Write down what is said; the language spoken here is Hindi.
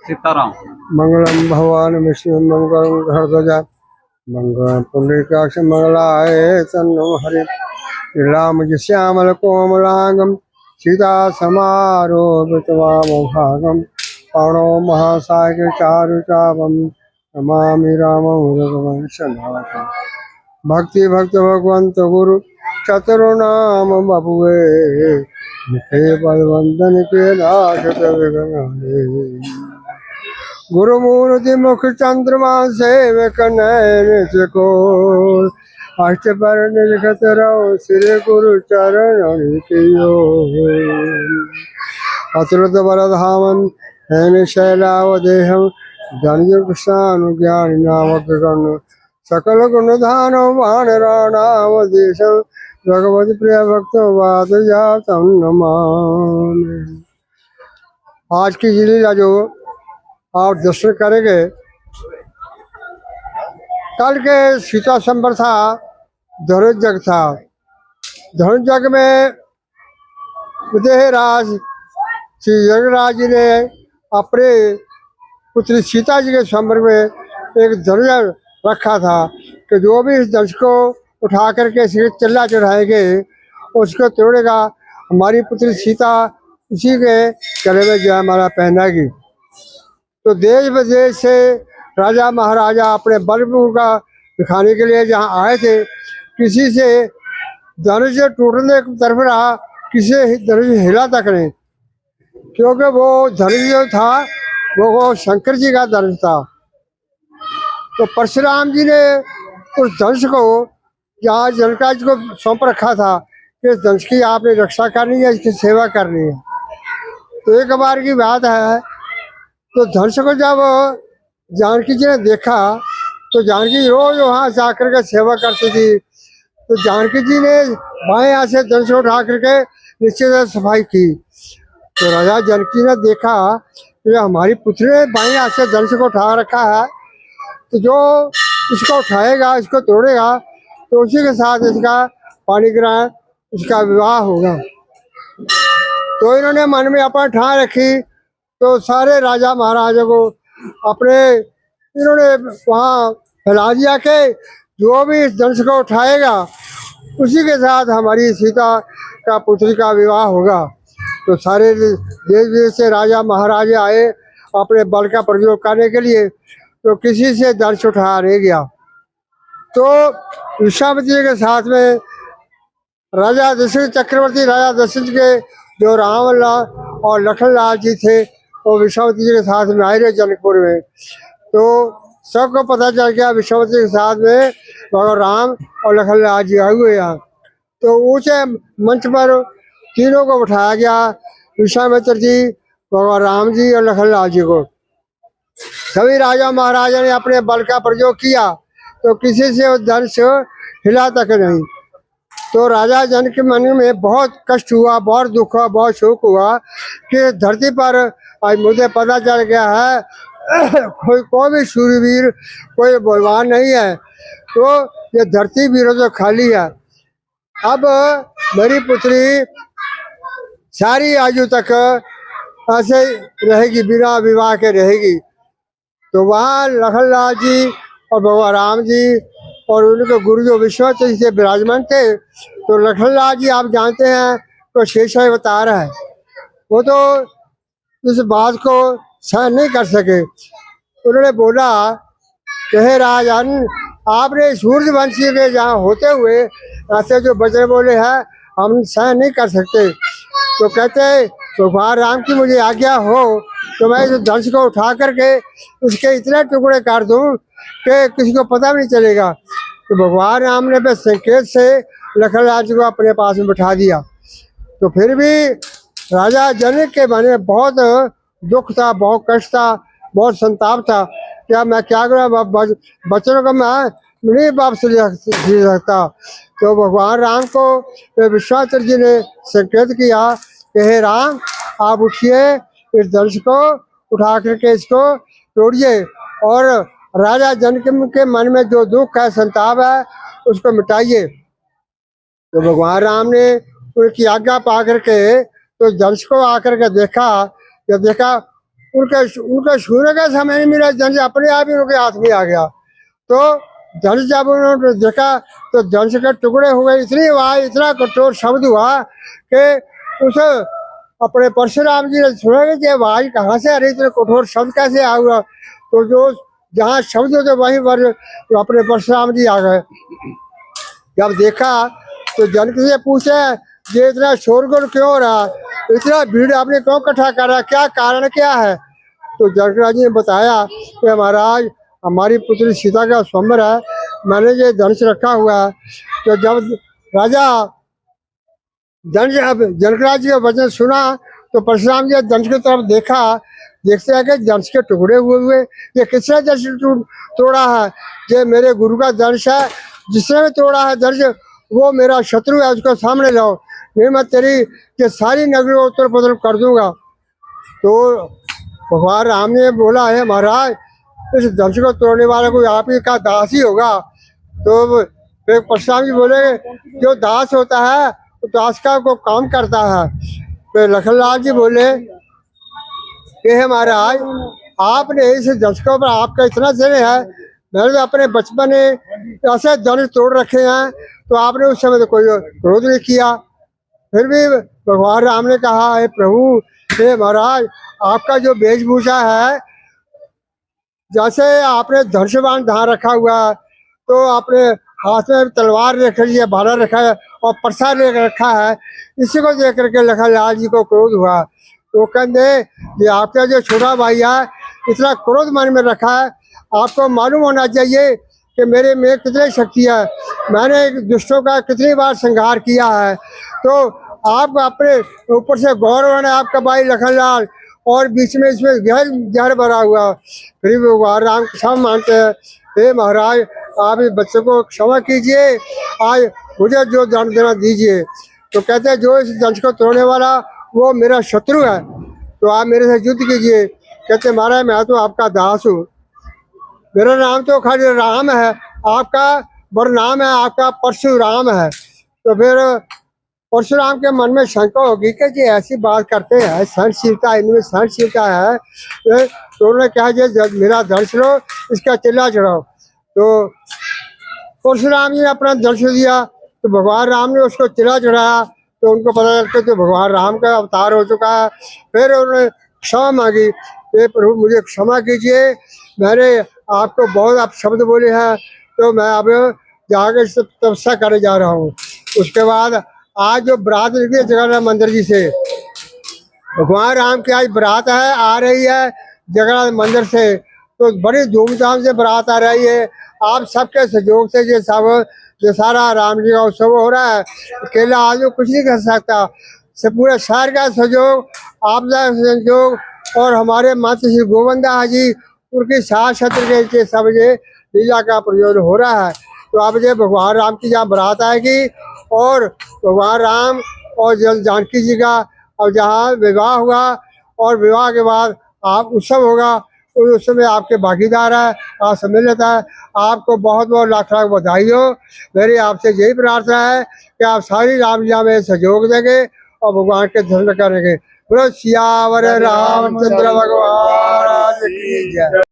सीताराम। मंगलम भगवान विष्णु मंगलम हरध्वजा मंगलम पुंडरीकाक्ष मंगलाय तन्नो हरि राम श्यामल कोमलांगम सीता समारोह पवनो महासागर चारुचापम नमामि रामं रघुवंशनाथं भक्ति भक्त भगवंत गुरु चतुर्नाम बबुए मुखे बलवंदन के नाथ गुरुमूर्ति मुख चंद्रमा सेवक नैन को अष्ट पर निर्गत रहो श्री गुरु चरण कियो अतुलित बलधामन हैन शैलावदेहम धनुर्षानु ज्ञान नामक गण सकल गुणधान वानराणाम देशम भगवत प्रिय भक्त वाद जातम नमामि। आज की लीला जो आप दर्शन करेंगे, कल के सीता संबर था, धनुर्जग था। धनुर्जग में उदयराज श्री जगराज जी ने अपने पुत्री सीता जी के संबर में एक धनुष रखा था कि जो भी इस धनुष को उठा करके चिल्ला चढ़ाएंगे उसको तोड़ेगा, हमारी पुत्री सीता उसी के गले में जयमाला पहनेगी। तो देश विदेश से राजा महाराजा अपने बलबूता का दिखाने के लिए जहाँ आए थे, किसी से धनुष टूटने की तरफ रहा, किसी धनुष हिला तक नहीं, क्योंकि वो धनुष जो था वो शंकर जी का धनुष था। तो परशुराम जी ने उस धनुष को जहाँ जनका जी को सौंप रखा था कि इस धनुष की आपने रक्षा करनी है, इसकी सेवा करनी है। तो एक बार की बात है, तो धनुष को जब जानकी जी ने देखा तो जानकी रोज वहाँ जाकर के सेवा करती थी। तो जानकी जी ने बाएं हाथ से धनुष उठा करके नीचे से सफाई की। तो राजा जानकी ने देखा कि हमारी पुत्री ने बाएं हाथ से धनुष को उठा रखा है, तो जो इसको उठाएगा, इसको तोड़ेगा, तो उसी के साथ इसका पाणी ग्रहण, इसका विवाह होगा। तो इन्होंने मन में अपना ठान रखी। तो सारे राजा महाराजा को अपने इन्होंने वहाँ फैला दिया कि जो भी इस धनुष को उठाएगा उसी के साथ हमारी सीता का पुत्री का विवाह होगा। तो सारे देश विदेश से राजा महाराजा आए अपने बल का प्रयोग करने के लिए, तो किसी से धनुष उठा नहीं गया। तो विश्वामित्र के साथ में राजा दशरथ चक्रवर्ती, राजा दशरथ के जो राम लाल और लखन लाल जी थे, वो विश्वामित्र जी के साथ में आए रहे जनकपुर में। तो सबको पता चल गया विश्वामित्र के साथ में भगवान राम और लखन लाल जी आए हुए हैं। तो ऊंचे मंच पर तीनों को उठाया गया, विश्वामित्र जी, भगवान राम जी और लखन लाल जी को। सभी राजा महाराजा ने अपने बल का प्रयोग किया, तो किसी से वो धनुष हिला तक नहीं। तो राजा जनक के मन में बहुत कष्ट हुआ, बहुत दुख हुआ, बहुत शोक हुआ कि धरती पर आज मुझे पता चल गया है कोई भी शूरवीर, कोई बलवान नहीं है, तो ये धरती वीरों से खाली है। अब मेरी पुत्री सारी आयु तक ऐसे रहेगी, बिना विवाह के रहेगी। तो वहाँ लखन लाल जी और भगवान राम जी और उनके गुरु जो विश्वामित्र जी से विराजमान थे। तो लखन लाल जी आप जानते हैं तो शेषाय अवतार है, वो तो इस बात को सहन नहीं कर सके। उन्होंने बोला कि हे राजन, आपने सूर्यवंशी के जहाँ होते हुए ऐसे जो वचन बोले हैं हम सहन नहीं कर सकते। तो कहते भगवान राम की मुझे आज्ञा हो तो मैं इस धनुष को उठा करके उसके इतने टुकड़े कर दूं कि किसी को पता भी नहीं चलेगा। तो भगवान राम ने बस संकेत से लखन लाल जी को अपने पास में बैठा दिया। तो फिर भी राजा जनक के मन में बहुत दुख था, बहुत कष्ट था, बहुत संताप था। क्या मैं क्या करूँ, बच्चों को मैं नहीं वापस ले सकता। तो भगवान राम को विश्वामित्र जी ने संकेत किया कि हे राम, आप उठिए, इस धनुष को उठा करके इसको तोड़िए और राजा जनक के मन में जो दुख है, संताप है, उसको मिटाइए। तो भगवान राम ने उनकी आज्ञा पा करके तो धनुष को आकर के देखा, जब देखा उनके छूने का समय नहीं मिला, धनुष अपने आप ही उनके हाथ में आ गया। तो धनुष जब उन्होंने देखा तो धनुष के टुकड़े हो गए। इतनी आवाज, इतना कठोर शब्द हुआ कि उस अपने परशुराम जी ने सुना कि आवाज कहाँ से आ रही, इतने कठोर शब्द कैसे आ हुआ। तो जो जहाँ शब्द होते वहीं पर तो अपने परशुराम जी आ गए। जब देखा तो जनक से पूछे ये इतना शोरगुल क्यों हो रहा, इतना भीड़ आपने क्यों इकट्ठा करा, क्या कारण क्या है। तो जनकराज जी ने बताया कि महाराज हमारी पुत्री सीता का स्वयंवर है, मैंने ये धनुष रखा हुआ है। तो जब राजा जनकराज जी का वचन सुना तो परशुराम जी धनुष की तरफ देखा, देखते हैं कि धनुष के टुकड़े हुए ये किसने धनुष तोड़ा है, ये मेरे गुरु का धनुष है, जिसने भी तोड़ा है धनुष वो मेरा शत्रु है, उसको सामने लाओ, नहीं मैं तेरी ये सारी नगरी को उत्तर पुतर कर दूंगा। तो भगवान राम ने बोला है महाराज इस धनुष को तोड़ने वाला कोई आप ही का दास ही होगा। तो फिर परशुराम जी बोले जो दास होता है वो दास का को काम करता है। फिर लखनलाल जी बोले कि हे महाराज आपने इस धनुष के ऊपर आपका इतना स्नेह है, मैंने तो अपने बचपन में ऐसे धनुष तोड़ रखे हैं, तो आपने उस समय तो कोई क्रोध नहीं किया। फिर भी भगवान राम ने कहा हे प्रभु, हे महाराज आपका जो वेशभूषा है, जैसे आपने धनुष्यबाण धार रखा हुआ है, तो आपने हाथ में तलवार रख लिया, भाला रखा है और परसा ले रखा है, इसी को देख करके लखनलाल जी को क्रोध हुआ। तो कहते ये आपका जो छोटा भाई है इतना क्रोध मन में रखा है, आपको मालूम होना चाहिए कि मेरे में कितनी शक्ति है, मैंने दुष्टों का कितनी बार संहार किया है। तो आप अपने ऊपर से गौरव है आपका भाई लखनलाल, और बीच में इसमें जहर भरा हुआ। फिर भगवान राम क्षमा मानते हैं, हे महाराज आप इस बच्चे को क्षमा कीजिए, आज मुझे जो दंड देना दीजिए। तो कहते हैं जो इस दंश को तोड़ने वाला वो मेरा शत्रु है, तो आप मेरे से युद्ध कीजिए। कहते महाराज मैं तो आपका दास हूँ, मेरा नाम तो खाली राम है, आपका वर नाम है आपका परशुराम है। तो फिर परशुराम के मन में शंका होगी कि जी ऐसी बात करते हैं, सहनशीलता इनमें सहनशीलता है। तो उन्होंने कहा जी मेरा धनुष लो, इसका चिल्ला चढ़ाओ। तो परशुराम जी ने अपना धनुष दिया, तो भगवान राम ने उसको चिल्ला चढ़ाया। तो उनको पता चलता तो भगवान राम का अवतार हो चुका है। फिर उन्होंने क्षमा मांगी, ये प्रभु मुझे क्षमा कीजिए, मैंने आपको बहुत आप शब्द बोले हैं, तो मैं अब जाकर तपस्या करने जा रहा हूँ। उसके बाद आज जो बारात निकली है जगन्नाथ मंदिर जी से, भगवान राम की आज बारात है आ रही है जगन्नाथ मंदिर से, तो बड़ी धूमधाम से बारात आ रही है। आप सबके सहयोग से ये सब जो सारा राम जी का उत्सव हो रहा है, अकेला आदमी कुछ नहीं कर सकता, से पूरे शहर का सहयोग, आपका सहयोग, और हमारे माता श्री गोविंदा जी उनकी सास छत्र के सब ये लीला का प्रयोजन हो रहा है। तो अब ये भगवान राम की जहाँ बारात आएगी और भगवान राम और जानकी जी का और जहाँ विवाह हुआ और विवाह के बाद आप उत्सव होगा, उस उत्सव में आपके भागीदार है, आप सम्मिलित है। आपको बहुत बहुत लाख लाख बधाई हो। मेरी आपसे यही प्रार्थना है कि आप सारी रामलीला में सहयोग देंगे और भगवान के दर्शन करेंगे। बोलो सियावर रामचंद्र भगवान की जय।